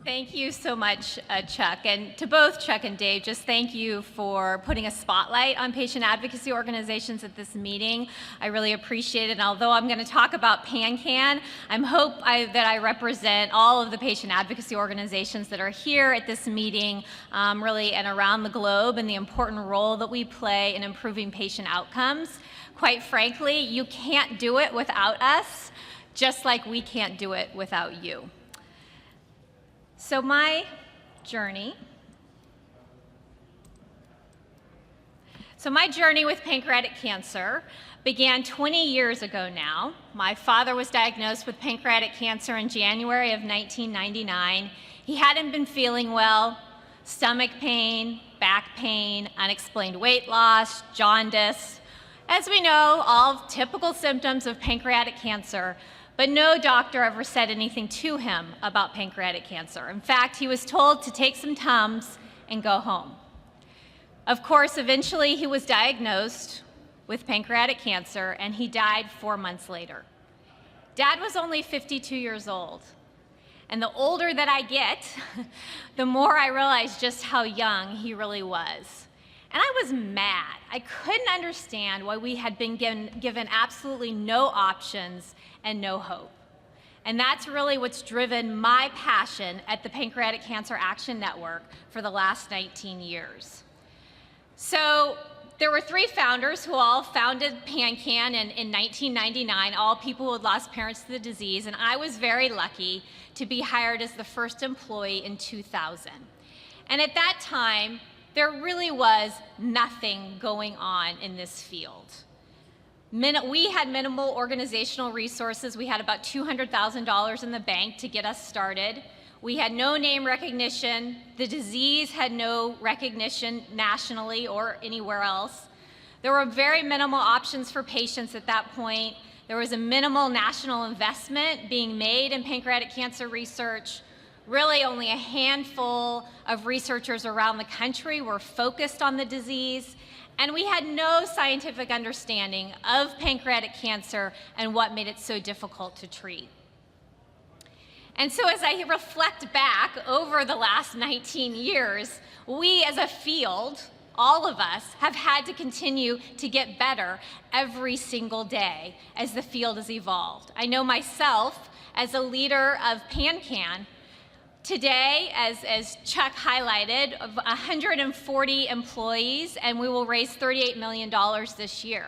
Thank you so much, Chuck. And to both Chuck and Dave, just thank you for putting a spotlight on patient advocacy organizations at this meeting. I really appreciate it. And although I'm going to talk about PanCan, that I represent all of the patient advocacy organizations that are here at this meeting, really, and around the globe, and the important role that we play in improving patient outcomes. Quite frankly, you can't do it without us, just like we can't do it without you. So my journey with pancreatic cancer began 20 years ago now. My father was diagnosed with pancreatic cancer in January of 1999. He hadn't been feeling well, stomach pain, back pain, unexplained weight loss, jaundice. As we know, all typical symptoms of pancreatic cancer, but no doctor ever said anything to him about pancreatic cancer. In fact, he was told to take some Tums and go home. Of course, eventually he was diagnosed with pancreatic cancer, and he died 4 months later. Dad was only 52 years old. And the older that I get, the more I realize just how young he really was. And I was mad. I couldn't understand why we had been given absolutely no options and no hope. And that's really what's driven my passion at the Pancreatic Cancer Action Network for the last 19 years. So there were 3 founders who all founded PanCan in 1999, all people who had lost parents to the disease, and I was very lucky to be hired as the first employee in 2000. And at that time, there really was nothing going on in this field. We had minimal organizational resources. We had about $200,000 in the bank to get us started. We had no name recognition. The disease had no recognition nationally or anywhere else. There were very minimal options for patients at that point. There was a minimal national investment being made in pancreatic cancer research. Really, only a handful of researchers around the country were focused on the disease, and we had no scientific understanding of pancreatic cancer and what made it so difficult to treat. And so as I reflect back over the last 19 years, we as a field, all of us, have had to continue to get better every single day as the field has evolved. I know myself, as a leader of PanCan, today, as Chuck highlighted, 140 employees, and we will raise $38 million this year.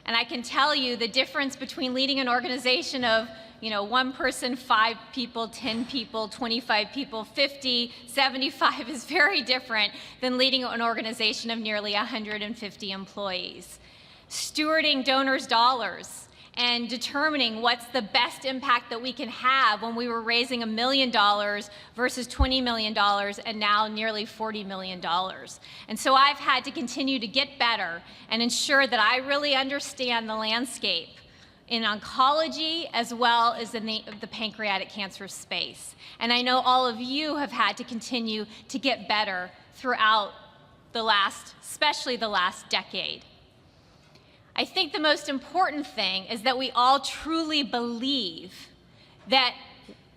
And I can tell you the difference between leading an organization of 1 person, 5 people, 10 people, 25 people, 50, 75 is very different than leading an organization of nearly 150 employees. Stewarding donors' dollars and determining what's the best impact that we can have when we were raising $1 million versus $20 million and now nearly $40 million. And so I've had to continue to get better and ensure that I really understand the landscape in oncology as well as in the pancreatic cancer space. And I know all of you have had to continue to get better throughout especially the last decade. I think the most important thing is that we all truly believe that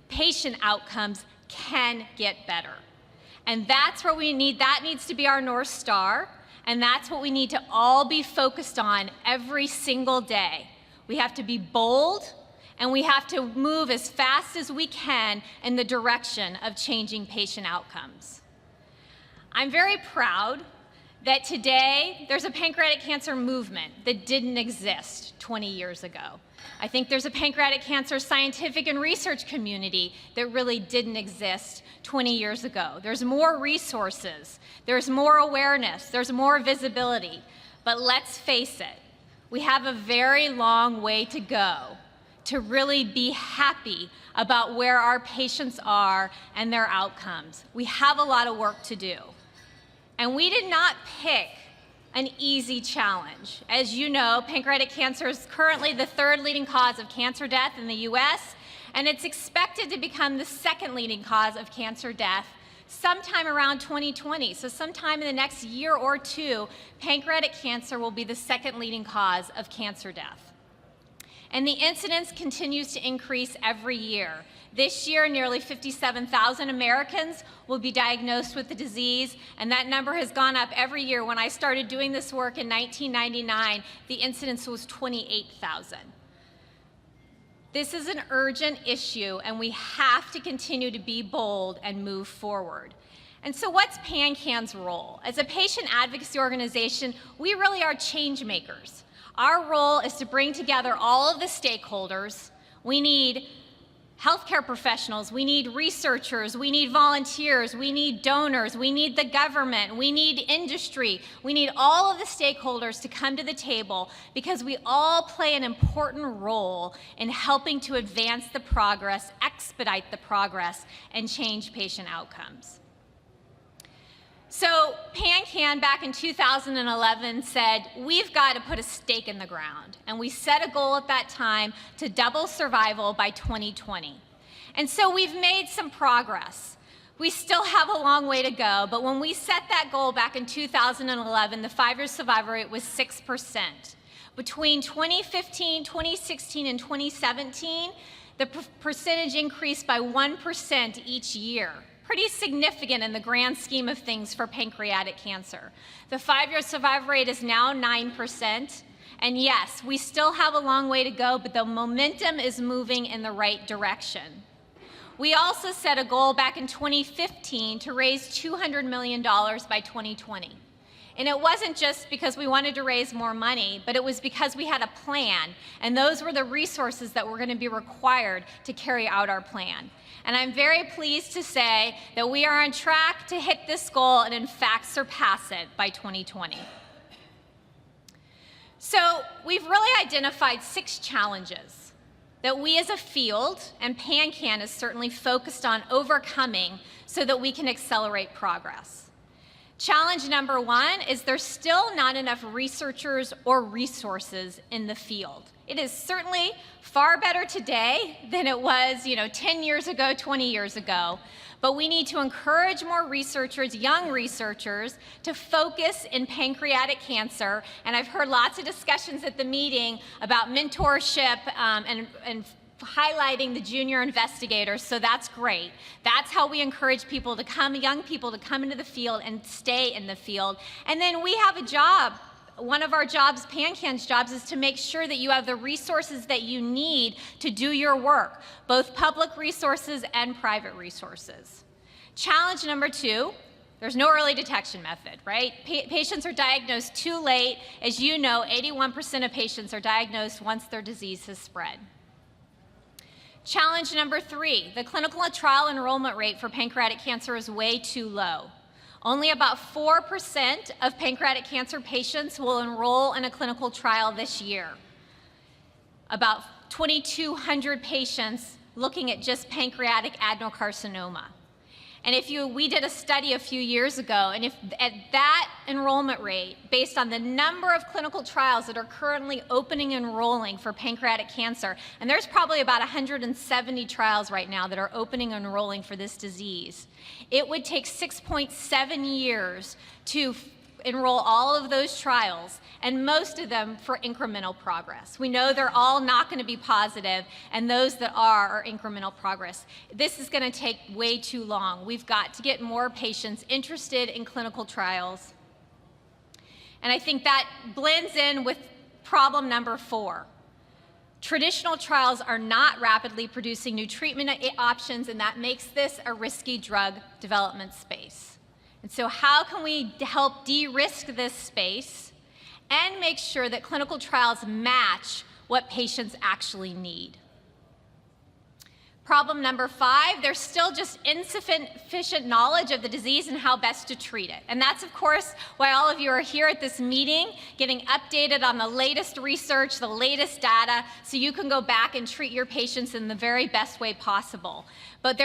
patient outcomes can get better. And that's where that needs to be our North Star, and that's what we need to all be focused on every single day. We have to be bold, and we have to move as fast as we can in the direction of changing patient outcomes. I'm very proud that today there's a pancreatic cancer movement that didn't exist 20 years ago. I think there's a pancreatic cancer scientific and research community that really didn't exist 20 years ago. There's more resources, there's more awareness, there's more visibility. But let's face it, we have a very long way to go to really be happy about where our patients are and their outcomes. We have a lot of work to do. And we did not pick an easy challenge. As you know, pancreatic cancer is currently the 3rd leading cause of cancer death in the US, and it's expected to become the 2nd leading cause of cancer death sometime around 2020. So sometime in the next year or 2, pancreatic cancer will be the 2nd leading cause of cancer death. and the incidence continues to increase every year. This year, nearly 57,000 Americans will be diagnosed with the disease, and that number has gone up every year. When I started doing this work in 1999, the incidence was 28,000. This is an urgent issue, and we have to continue to be bold and move forward. And so what's PanCAN's role? As a patient advocacy organization, we really are change makers. Our role is to bring together all of the stakeholders. We need healthcare professionals, we need researchers, we need volunteers, we need donors, we need the government, we need industry, we need all of the stakeholders to come to the table because we all play an important role in helping to advance the progress, expedite the progress, and change patient outcomes. So PanCAN back in 2011 said, we've got to put a stake in the ground. And we set a goal at that time to double survival by 2020. And so we've made some progress. We still have a long way to go, but when we set that goal back in 2011, the 5-year survival rate was 6%. Between 2015, 2016, and 2017, the percentage increased by 1% each year. Pretty significant in the grand scheme of things for pancreatic cancer. The 5-year survival rate is now 9%. And yes, we still have a long way to go, but the momentum is moving in the right direction. We also set a goal back in 2015 to raise $200 million by 2020. And it wasn't just because we wanted to raise more money, but it was because we had a plan, and those were the resources that were going to be required to carry out our plan. And I'm very pleased to say that we are on track to hit this goal and in fact surpass it by 2020. So we've really identified 6 challenges that we as a field, and PanCAN is certainly focused on overcoming so that we can accelerate progress. Challenge number 1 is there's still not enough researchers or resources in the field. It is certainly far better today than it was, 10 years ago, 20 years ago. But we need to encourage more researchers, young researchers, to focus in pancreatic cancer. And I've heard lots of discussions at the meeting about mentorship and highlighting the junior investigators, so that's great. That's how we encourage people to come, young people to come into the field and stay in the field. And then we have a job. One of our jobs, PanCAN's jobs, is to make sure that you have the resources that you need to do your work, both public resources and private resources. Challenge number 2, there's no early detection method, right? Patients are diagnosed too late. As you know, 81% of patients are diagnosed once their disease has spread. Challenge number 3, the clinical trial enrollment rate for pancreatic cancer is way too low. Only about 4% of pancreatic cancer patients will enroll in a clinical trial this year. About 2,200 patients looking at just pancreatic adenocarcinoma. And we did a study a few years ago, and if at that enrollment rate, based on the number of clinical trials that are currently opening and enrolling for pancreatic cancer, and there's probably about 170 trials right now that are opening and enrolling for this disease, it would take 6.7 years to enroll all of those trials, and most of them for incremental progress. We know they're all not going to be positive, and those that are incremental progress. This is going to take way too long. We've got to get more patients interested in clinical trials. And I think that blends in with problem number 4. Traditional trials are not rapidly producing new treatment options, and that makes this a risky drug development space. And so how can we help de-risk this space and make sure that clinical trials match what patients actually need? Problem number 5, there's still just insufficient knowledge of the disease and how best to treat it. And that's, of course, why all of you are here at this meeting, getting updated on the latest research, the latest data, so you can go back and treat your patients in the very best way possible. But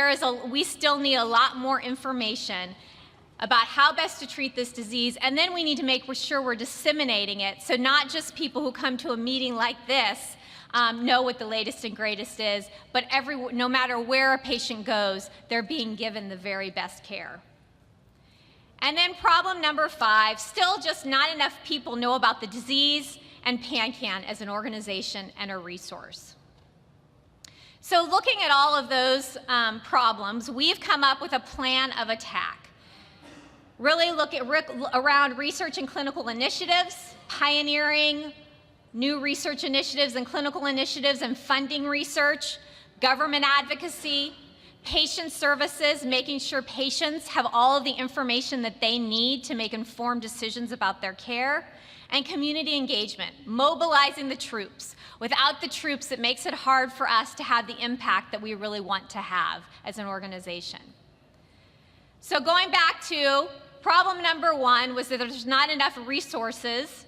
we still need a lot more information about how best to treat this disease, and then we need to make sure we're disseminating it, so not just people who come to a meeting like this know what the latest and greatest is, but no matter where a patient goes, they're being given the very best care. And then problem number 5, still just not enough people know about the disease and PanCan as an organization and a resource. So looking at all of those problems, we've come up with a plan of attack. Really look at around research and clinical initiatives, pioneering new research initiatives and clinical initiatives and funding research, government advocacy, patient services, making sure patients have all of the information that they need to make informed decisions about their care, and community engagement, mobilizing the troops. Without the troops, it makes it hard for us to have the impact that we really want to have as an organization. So going back to problem number one was that there's not enough resources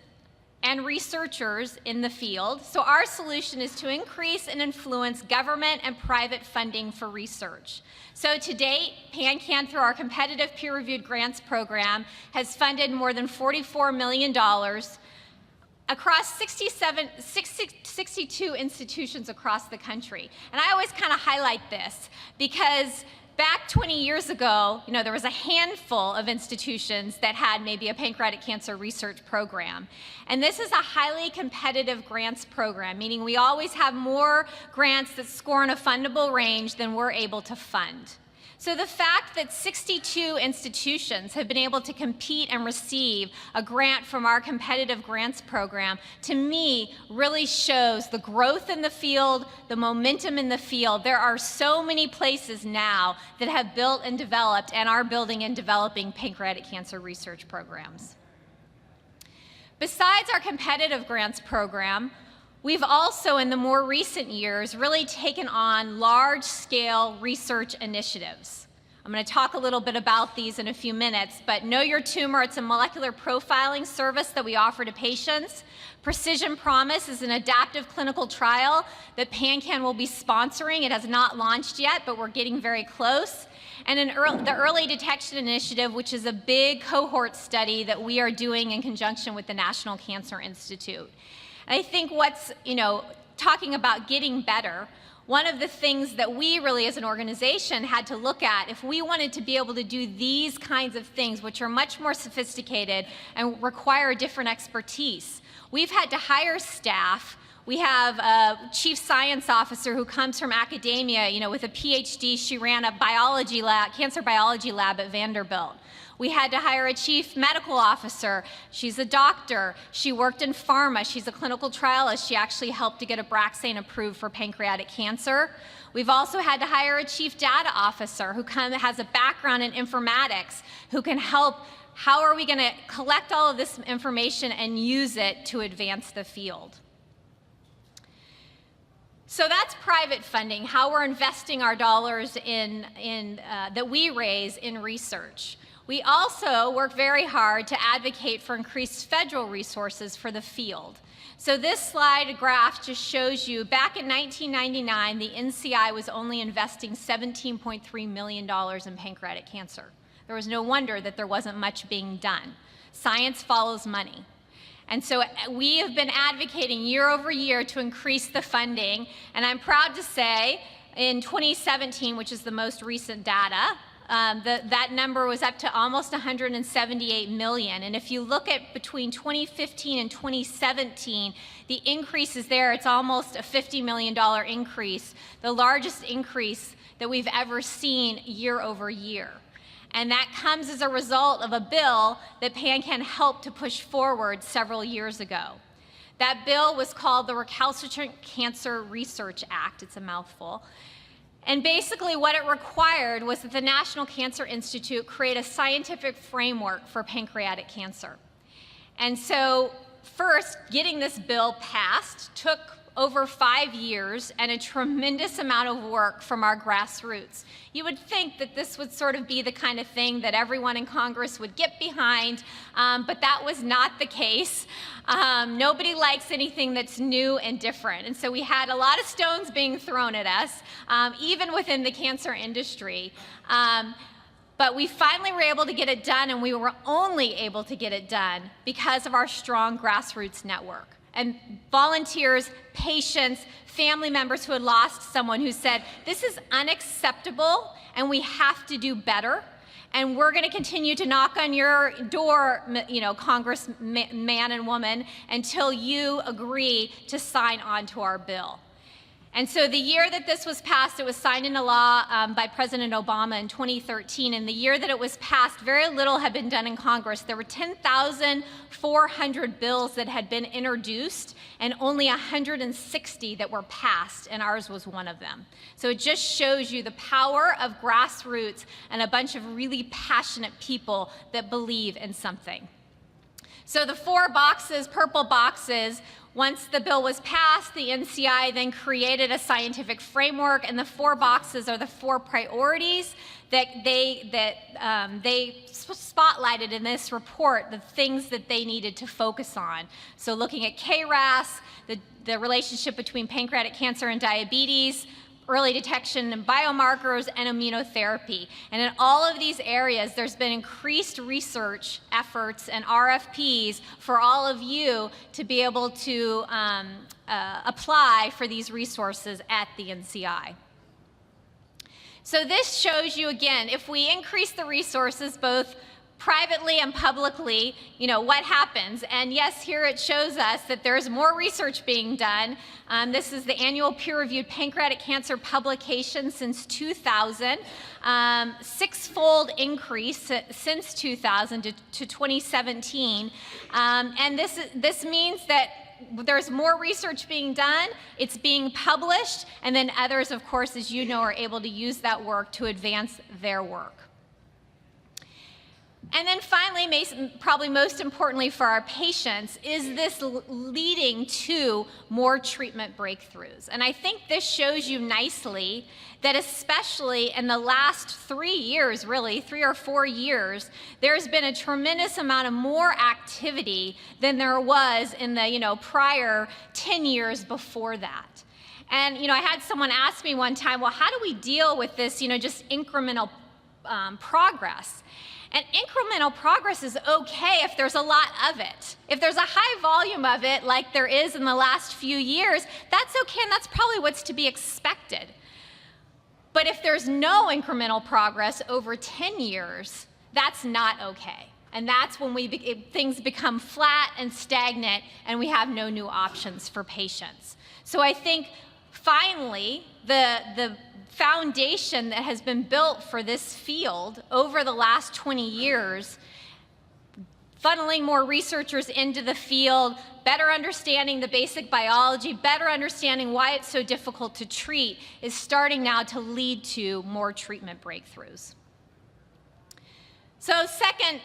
and researchers in the field. So our solution is to increase and influence government and private funding for research. So to date, PanCan, through our competitive peer-reviewed grants program, has funded more than $44 million across 62 institutions across the country. And I always kind of highlight this because back 20 years ago, there was a handful of institutions that had maybe a pancreatic cancer research program. And this is a highly competitive grants program, meaning we always have more grants that score in a fundable range than we're able to fund. So the fact that 62 institutions have been able to compete and receive a grant from our competitive grants program, to me, really shows the growth in the field, the momentum in the field. There are so many places now that have built and developed and are building and developing pancreatic cancer research programs. Besides our competitive grants program, we've also, in the more recent years, really taken on large-scale research initiatives. I'm going to talk a little bit about these in a few minutes, but Know Your Tumor, it's a molecular profiling service that we offer to patients. Precision Promise is an adaptive clinical trial that PanCan will be sponsoring. It has not launched yet, but we're getting very close. And the Early Detection Initiative, which is a big cohort study that we are doing in conjunction with the National Cancer Institute. I think talking about getting better, one of the things that we really as an organization had to look at, if we wanted to be able to do these kinds of things, which are much more sophisticated and require different expertise, we've had to hire staff. We have a chief science officer who comes from academia, with a PhD. She ran a cancer biology lab at Vanderbilt. We had to hire a chief medical officer. She's a doctor. She worked in pharma. She's a clinical trialist. She actually helped to get Abraxane approved for pancreatic cancer. We've also had to hire a chief data officer who has a background in informatics, who can help. How are we going to collect all of this information and use it to advance the field? So that's private funding, how we're investing our dollars that we raise in research. We also work very hard to advocate for increased federal resources for the field. So this slide graph just shows you, back in 1999, the NCI was only investing $17.3 million in pancreatic cancer. There was no wonder that there wasn't much being done. Science follows money. And so we have been advocating year over year to increase the funding. And I'm proud to say in 2017, which is the most recent data, that number was up to almost $178 million. And if you look at between 2015 and 2017, the increase is there. It's almost a $50 million increase, the largest increase that we've ever seen year over year. And that comes as a result of a bill that PanCan helped to push forward several years ago. That bill was called the Recalcitrant Cancer Research Act. It's a mouthful. And basically what it required was that the National Cancer Institute create a scientific framework for pancreatic cancer. And so first, getting this bill passed took over 5 years and a tremendous amount of work from our grassroots. You would think that this would sort of be the kind of thing that everyone in Congress would get behind, but that was not the case. Nobody likes anything that's new and different. And so we had a lot of stones being thrown at us, even within the cancer industry. But we finally were able to get it done, and we were only able to get it done because of our strong grassroots network. And volunteers, patients, family members who had lost someone who said, this is unacceptable and we have to do better. And we're going to continue to knock on your door, congressman and woman, until you agree to sign on to our bill. And so the year that this was passed, it was signed into law by President Obama in 2013. And the year that it was passed, very little had been done in Congress. There were 10,400 bills that had been introduced and only 160 that were passed, and ours was one of them. So it just shows you the power of grassroots and a bunch of really passionate people that believe in something. So the 4 boxes, purple boxes, once the bill was passed, the NCI then created a scientific framework, and the 4 boxes are the 4 priorities that they spotlighted in this report, the things that they needed to focus on. So looking at KRAS, the relationship between pancreatic cancer and diabetes, early detection and biomarkers, and immunotherapy. And in all of these areas, there's been increased research efforts and RFPs for all of you to be able to apply for these resources at the NCI. So this shows you, again, if we increase the resources, both privately and publicly, what happens. And yes, here it shows us that there's more research being done. This is the annual peer-reviewed pancreatic cancer publication since 2000, 6-fold increase since 2000 to 2017. And this means that there's more research being done, it's being published, and then others, of course, as you know, are able to use that work to advance their work. And then finally, probably most importantly for our patients, is this leading to more treatment breakthroughs. And I think this shows you nicely that especially in the last 3 years, really, 3 or 4 years, there's been a tremendous amount of more activity than there was in the prior 10 years before that. And I had someone ask me one time, well, how do we deal with this, just incremental progress? And incremental progress is okay if there's a lot of it. If there's a high volume of it, like there is in the last few years, that's okay, and that's probably what's to be expected. But if there's no incremental progress over 10 years, that's not okay. And that's when things become flat and stagnant, and we have no new options for patients. So I think, finally, the foundation that has been built for this field over the last 20 years, funneling more researchers into the field, better understanding the basic biology, better understanding why it's so difficult to treat, is starting now to lead to more treatment breakthroughs. So second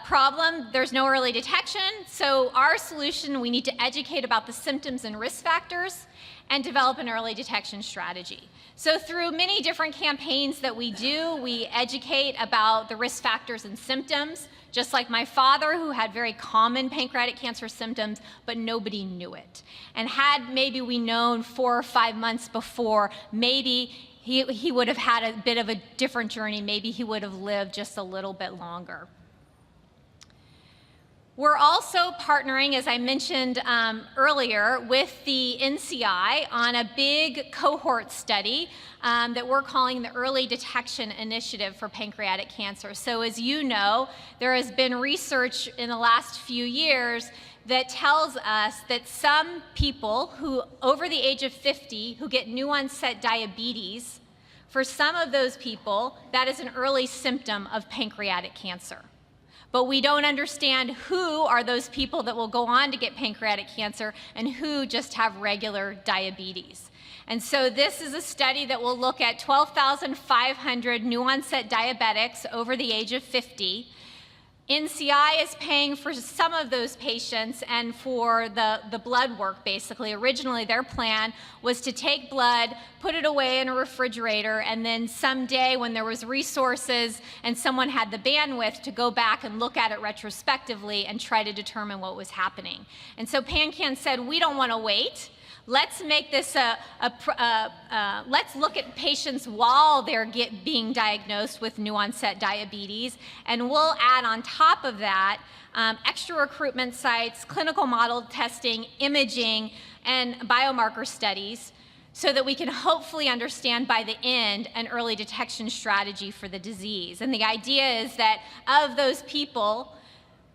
problem, there's no early detection. So our solution, we need to educate about the symptoms and risk factors and develop an early detection strategy. So through many different campaigns that we do, we educate about the risk factors and symptoms, just like my father, who had very common pancreatic cancer symptoms, but nobody knew it. And had maybe we known 4 or 5 months before, maybe he would have had a bit of a different journey. Maybe he would have lived just a little bit longer. We're also partnering, as I mentioned earlier, with the NCI on a big cohort study that we're calling the Early Detection Initiative for Pancreatic Cancer. So as you know, there has been research in the last few years that tells us that some people who, over the age of 50, who get new onset diabetes, for some of those people, that is an early symptom of pancreatic cancer. But we don't understand who are those people that will go on to get pancreatic cancer and who just have regular diabetes. And so this is a study that will look at 12,500 new onset diabetics over the age of 50. NCI is paying for some of those patients and for the blood work, basically. Originally, their plan was to take blood, put it away in a refrigerator, and then someday when there was resources and someone had the bandwidth to go back and look at it retrospectively and try to determine what was happening. And so PanCan said, we don't want to wait. Let's make this let's look at patients while they're being diagnosed with new onset diabetes, and we'll add on top of that extra recruitment sites, clinical model testing, imaging, and biomarker studies so that we can hopefully understand by the end an early detection strategy for the disease. And the idea is that of those people,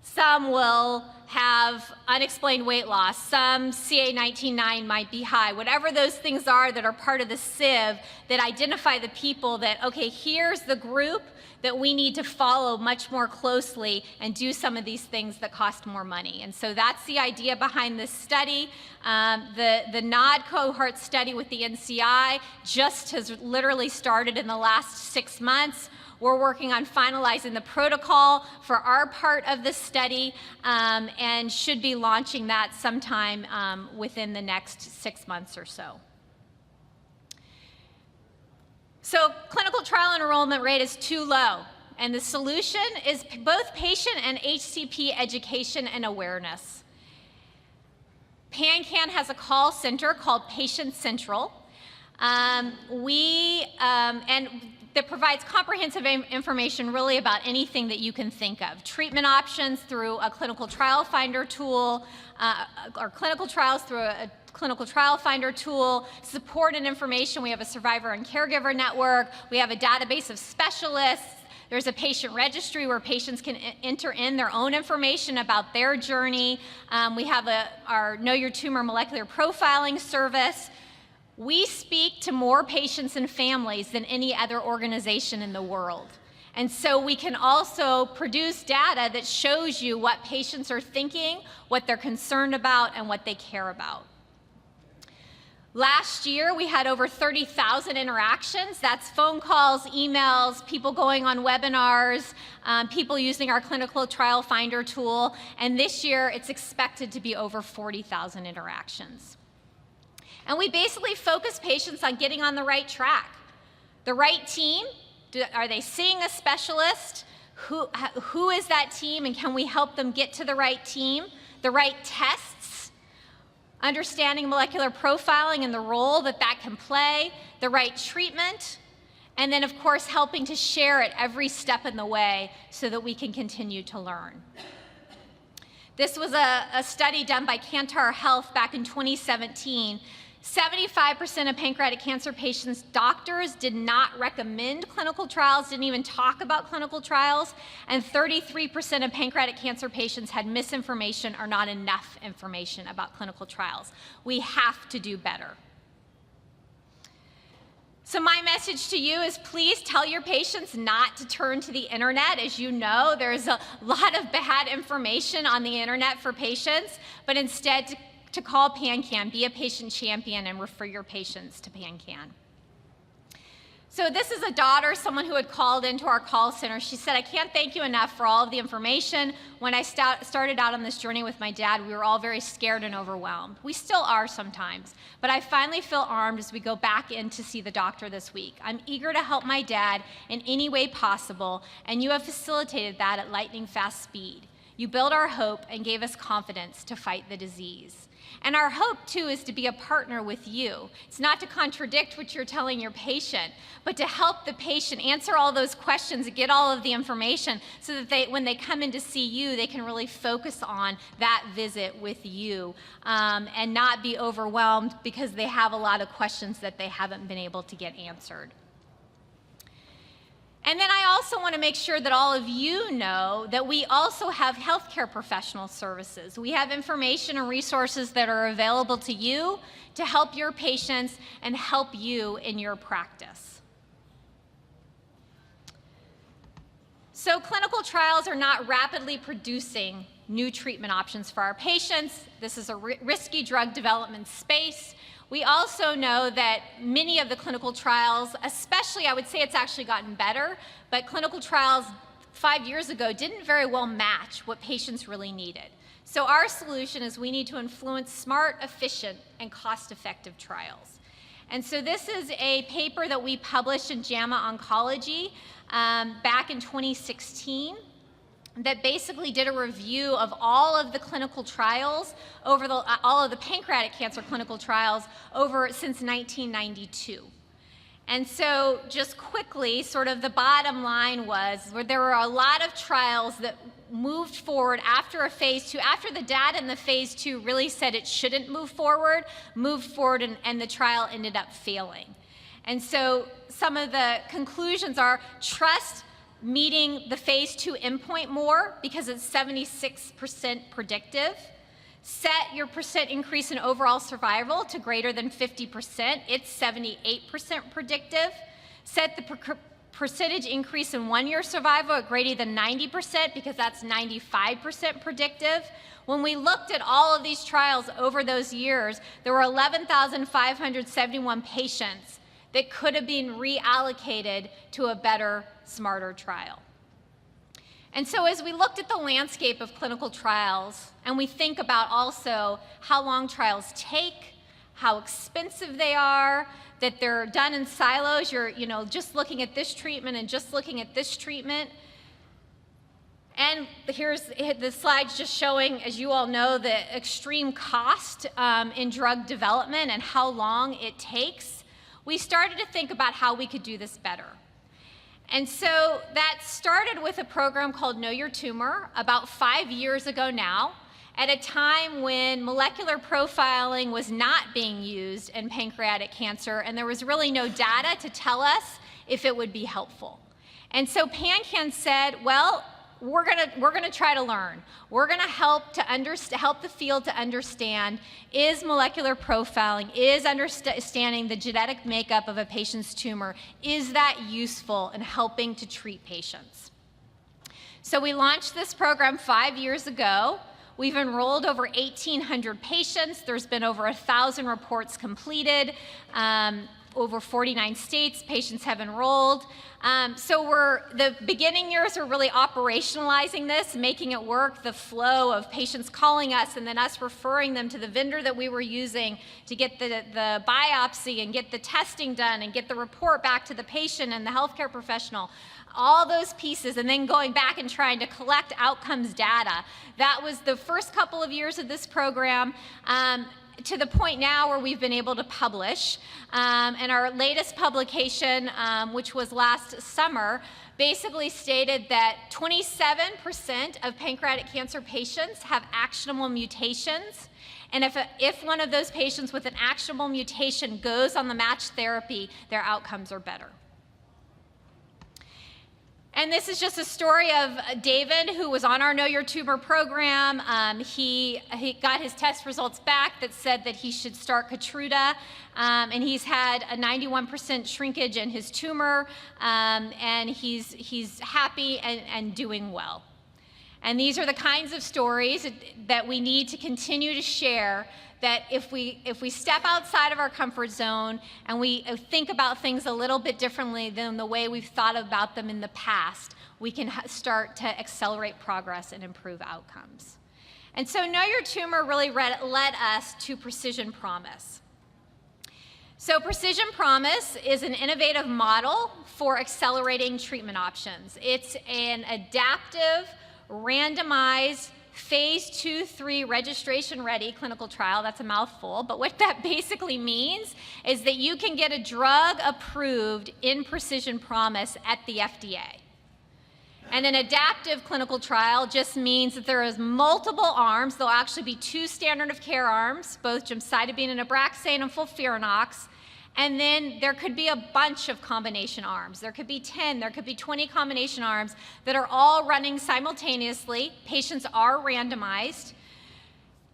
some will have unexplained weight loss, some CA19-9 might be high, whatever those things are that are part of the sieve that identify the people that, okay, here's the group that we need to follow much more closely and do some of these things that cost more money. And so that's the idea behind this study. The NOD cohort study with the NCI just has literally started in the last 6 months. We're working on finalizing the protocol for our part of the study and should be launching that sometime within the next 6 months or so. So clinical trial enrollment rate is too low, and the solution is both patient and HCP education and awareness. PanCan has a call center called Patient Central. And that provides comprehensive information really about anything that you can think of. Treatment options through a clinical trial finder tool, or clinical trials through a clinical trial finder tool, support and information. We have a survivor and caregiver network. We have a database of specialists. There's a patient registry where patients can enter in their own information about their journey. We have our Know Your Tumor molecular profiling service. We speak to more patients and families than any other organization in the world. And so we can also produce data that shows you what patients are thinking, what they're concerned about, and what they care about. Last year, we had over 30,000 interactions. That's phone calls, emails, people going on webinars, people using our clinical trial finder tool. And this year, it's expected to be over 40,000 interactions. And we basically focus patients on getting on the right track. The right team, are they seeing a specialist? Who is that team, and can we help them get to the right team? The right tests, understanding molecular profiling and the role that that can play, the right treatment, and then of course helping to share it every step in the way so that we can continue to learn. This was a study done by Kantar Health back in 2017. 75% of pancreatic cancer patients' doctors did not recommend clinical trials, didn't even talk about clinical trials, and 33% of pancreatic cancer patients had misinformation or not enough information about clinical trials. We have to do better. So my message to you is please tell your patients not to turn to the internet. As you know, there's a lot of bad information on the internet for patients, but instead to call PanCan, be a patient champion, and refer your patients to PanCan. So this is a daughter, someone who had called into our call center. She said, I can't thank you enough for all of the information. When I started out on this journey with my dad, we were all very scared and overwhelmed. We still are sometimes, but I finally feel armed as we go back in to see the doctor this week. I'm eager to help my dad in any way possible, and you have facilitated that at lightning fast speed. You built our hope and gave us confidence to fight the disease. And our hope, too, is to be a partner with you. It's not to contradict what you're telling your patient, but to help the patient answer all those questions and get all of the information so that when they come in to see you, they can really focus on that visit with you and not be overwhelmed because they have a lot of questions that they haven't been able to get answered. And then I also want to make sure that all of you know that we also have healthcare professional services. We have information and resources that are available to you to help your patients and help you in your practice. So clinical trials are not rapidly producing new treatment options for our patients. This is a risky drug development space. We also know that many of the clinical trials, especially, I would say it's actually gotten better, but clinical trials 5 years ago didn't very well match what patients really needed. So our solution is we need to influence smart, efficient, and cost-effective trials. And so this is a paper that we published in JAMA Oncology back in 2016. That basically did a review of all of the clinical trials all of the pancreatic cancer clinical trials since 1992. And so just quickly, sort of the bottom line was where there were a lot of trials that moved forward after a phase 2, after the data in the phase 2 really said it shouldn't move forward, and the trial ended up failing. And so some of the conclusions are trust meeting the phase 2 endpoint more because it's 76% predictive. Set your percent increase in overall survival to greater than 50%. It's 78% predictive. Set the percentage increase in 1-year survival at greater than 90% because that's 95% predictive. When we looked at all of these trials over those years, there were 11,571 patients that could have been reallocated to a better, smarter trial. And so as we looked at the landscape of clinical trials, and we think about also how long trials take, how expensive they are, that they're done in silos, you're just looking at this treatment and just looking at this treatment. And here's the slides just showing, as you all know, the extreme cost in drug development and how long it takes. We started to think about how we could do this better. And so that started with a program called Know Your Tumor about 5 years ago now, at a time when molecular profiling was not being used in pancreatic cancer, and there was really no data to tell us if it would be helpful. And so PanCan said, well, we're gonna try to learn. We're gonna help the field to understand, is molecular profiling, is understanding the genetic makeup of a patient's tumor, is that useful in helping to treat patients? So we launched this program 5 years ago. We've enrolled over 1,800 patients. There's been over 1,000 reports completed. Over 49 states, patients have enrolled. So the beginning years are really operationalizing this, making it work, the flow of patients calling us and then us referring them to the vendor that we were using to get the biopsy and get the testing done and get the report back to the patient and the healthcare professional. All those pieces, and then going back and trying to collect outcomes data. That was the first couple of years of this program. To the point now where we've been able to publish. And our latest publication, which was last summer, basically stated that 27% of pancreatic cancer patients have actionable mutations. And if one of those patients with an actionable mutation goes on the matched therapy, their outcomes are better. And this is just a story of David, who was on our Know Your Tumor program. He got his test results back that said that he should start Keytruda, and he's had a 91% shrinkage in his tumor, and he's happy and doing well. And these are the kinds of stories that we need to continue to share, that if we step outside of our comfort zone and we think about things a little bit differently than the way we've thought about them in the past, we can start to accelerate progress and improve outcomes. And so Know Your Tumor really led us to Precision Promise. So Precision Promise is an innovative model for accelerating treatment options. It's an adaptive, randomized, phase 2-3 registration-ready clinical trial. That's a mouthful, but what that basically means is that you can get a drug approved in Precision Promise at the FDA. And an adaptive clinical trial just means that there is multiple arms. There'll actually be 2 standard of care arms, both gemcitabine and Abraxane and FOLFIRINOX. And then there could be a bunch of combination arms. There could be 10, there could be 20 combination arms that are all running simultaneously. Patients are randomized.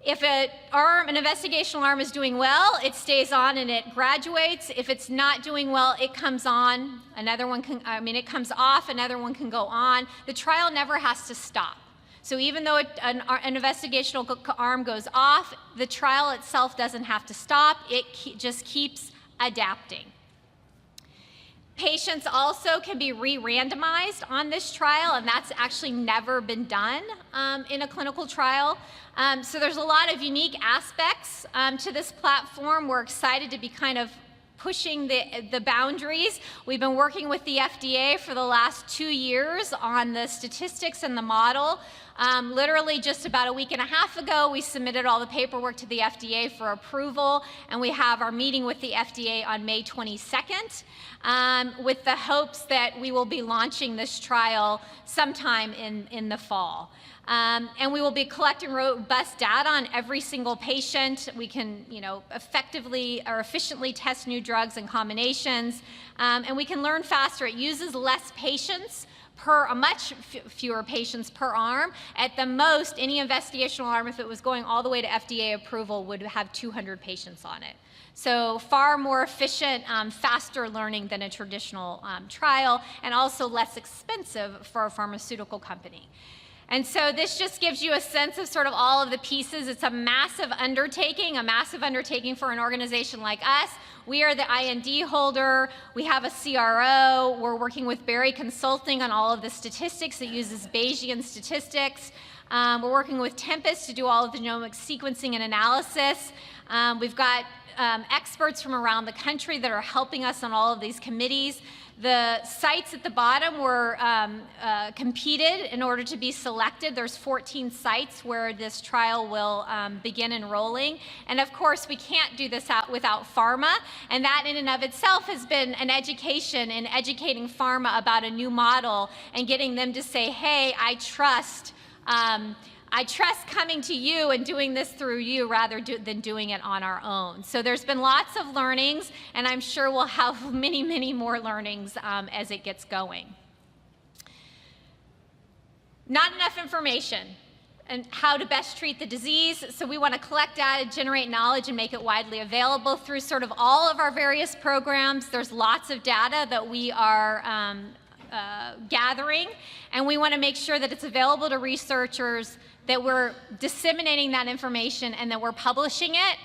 If an investigational arm is doing well, it stays on and it graduates. If it's not doing well, it comes on. It comes off, another one can go on. The trial never has to stop. So even though an investigational arm goes off, the trial itself doesn't have to stop. It just keeps adapting. Patients also can be re-randomized on this trial, and that's actually never been done in a clinical trial. So there's a lot of unique aspects to this platform. We're excited to be kind of pushing the boundaries. We've been working with the FDA for the last 2 years on the statistics and the model. Literally just about a week and a half ago, we submitted all the paperwork to the FDA for approval, and we have our meeting with the FDA on May 22nd. with the hopes that we will be launching this trial sometime in the fall. And we will be collecting robust data on every single patient. We can, effectively or efficiently test new drugs and combinations, and we can learn faster. It uses less patients much fewer patients per arm. At the most, any investigational arm, if it was going all the way to FDA approval, would have 200 patients on it. So far more efficient, faster learning than a traditional trial, and also less expensive for a pharmaceutical company. And so this just gives you a sense of sort of all of the pieces. It's a massive undertaking for an organization like us. We are the IND holder. We have a CRO. We're working with Berry Consulting on all of the statistics. It uses Bayesian statistics. We're working with Tempus to do all of the genomic sequencing and analysis. We've got experts from around the country that are helping us on all of these committees. The sites at the bottom were competed in order to be selected. There's 14 sites where this trial will begin enrolling. And of course, we can't do this without pharma. And that in and of itself has been an education in educating pharma about a new model and getting them to say, hey, I trust coming to you and doing this through you rather than doing it on our own. So there's been lots of learnings, and I'm sure we'll have many, many more learnings as it gets going. Not enough information and how to best treat the disease. So we want to collect data, generate knowledge, and make it widely available through sort of all of our various programs. There's lots of data that we are gathering, and we want to make sure that it's available to researchers, that we're disseminating that information, and that we're publishing it.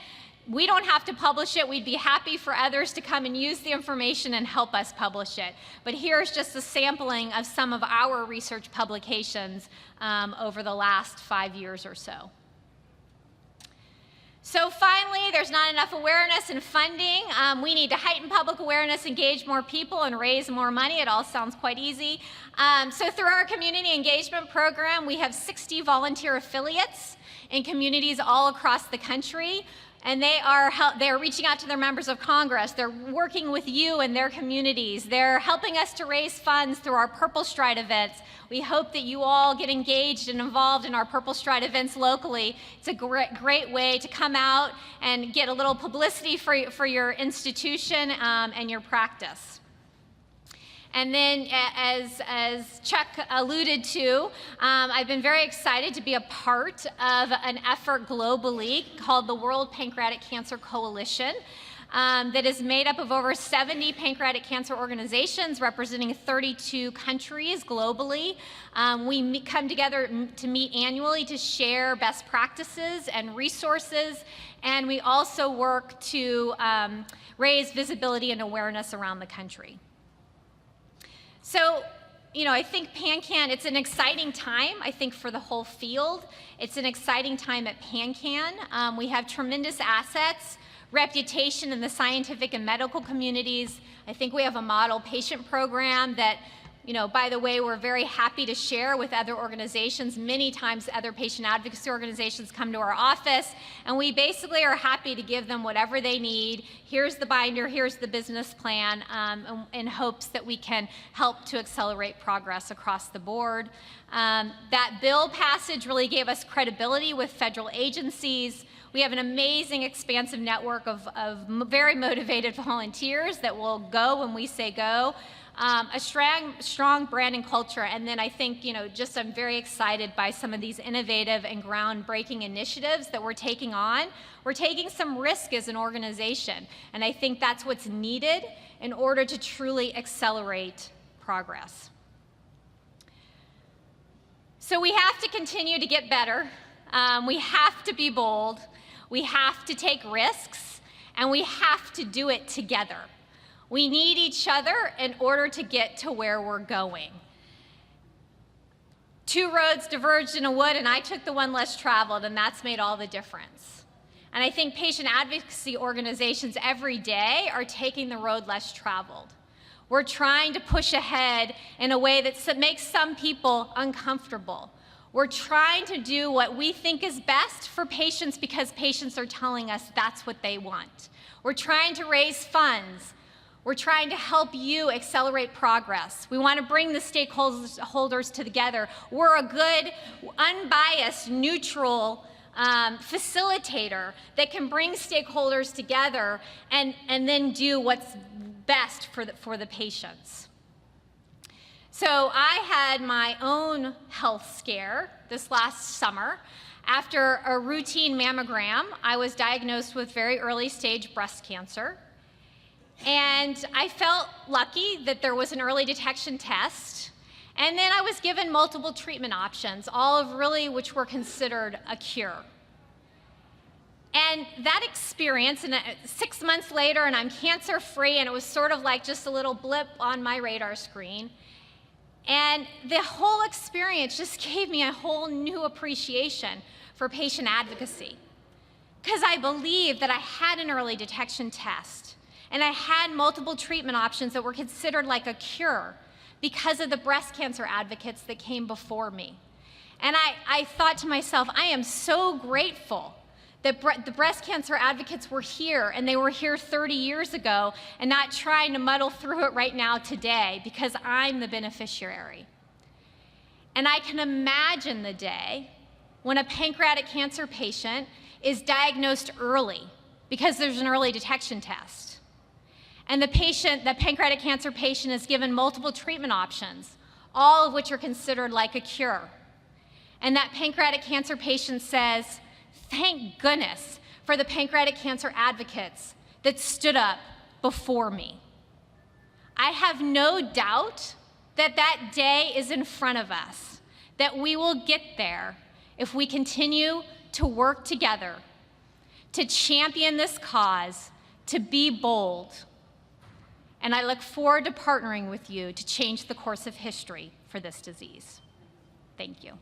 We don't have to publish it. We'd be happy for others to come and use the information and help us publish it. But here's just a sampling of some of our research publications over the last 5 years or so. So finally, there's not enough awareness and funding. We need to heighten public awareness, engage more people, and raise more money. It all sounds quite easy. So through our community engagement program, we have 60 volunteer affiliates in communities all across the country. And they are reaching out to their members of Congress. They're working with you and their communities. They're helping us to raise funds through our Purple Stride events. We hope that you all get engaged and involved in our Purple Stride events locally. It's a great way to come out and get a little publicity for your institution and your practice. And then, as Chuck alluded to, I've been very excited to be a part of an effort globally called the World Pancreatic Cancer Coalition that is made up of over 70 pancreatic cancer organizations representing 32 countries globally. We come together to meet annually to share best practices and resources, and we also work to raise visibility and awareness around the country. So, I think PanCan, it's an exciting time, I think, for the whole field. It's an exciting time at PanCan. We have tremendous assets, reputation in the scientific and medical communities. I think we have a model patient program that, by the way, we're very happy to share with other organizations. Many times other patient advocacy organizations come to our office, and we basically are happy to give them whatever they need. Here's the binder, here's the business plan, in hopes that we can help to accelerate progress across the board. That bill passage really gave us credibility with federal agencies. We have an amazing, expansive network of very motivated volunteers that will go when we say go. A strong brand and culture, and then I think, I'm very excited by some of these innovative and groundbreaking initiatives that we're taking on. We're taking some risk as an organization, and I think that's what's needed in order to truly accelerate progress. So we have to continue to get better. We have to be bold. We have to take risks, and we have to do it together. We need each other in order to get to where we're going. Two roads diverged in a wood, and I took the one less traveled, and that's made all the difference. And I think patient advocacy organizations every day are taking the road less traveled. We're trying to push ahead in a way that makes some people uncomfortable. We're trying to do what we think is best for patients because patients are telling us that's what they want. We're trying to raise funds. We're trying to help you accelerate progress. We want to bring the stakeholders together. We're a good, unbiased, neutral facilitator that can bring stakeholders together and then do what's best for the patients. So I had my own health scare this last summer. After a routine mammogram, I was diagnosed with very early stage breast cancer. And I felt lucky that there was an early detection test. And then I was given multiple treatment options, all of really which were considered a cure. And that experience, and 6 months later, and I'm cancer-free, and it was sort of like just a little blip on my radar screen. And the whole experience just gave me a whole new appreciation for patient advocacy. Because I believed that I had an early detection test, and I had multiple treatment options that were considered like a cure because of the breast cancer advocates that came before me. And I thought to myself, I am so grateful that the breast cancer advocates were here, and they were here 30 years ago, and not trying to muddle through it right now today, because I'm the beneficiary. And I can imagine the day when a pancreatic cancer patient is diagnosed early because there's an early detection test. And the pancreatic cancer patient is given multiple treatment options, all of which are considered like a cure. And that pancreatic cancer patient says, thank goodness for the pancreatic cancer advocates that stood up before me. I have no doubt that that day is in front of us, that we will get there if we continue to work together, to champion this cause, to be bold. And I look forward to partnering with you to change the course of history for this disease. Thank you.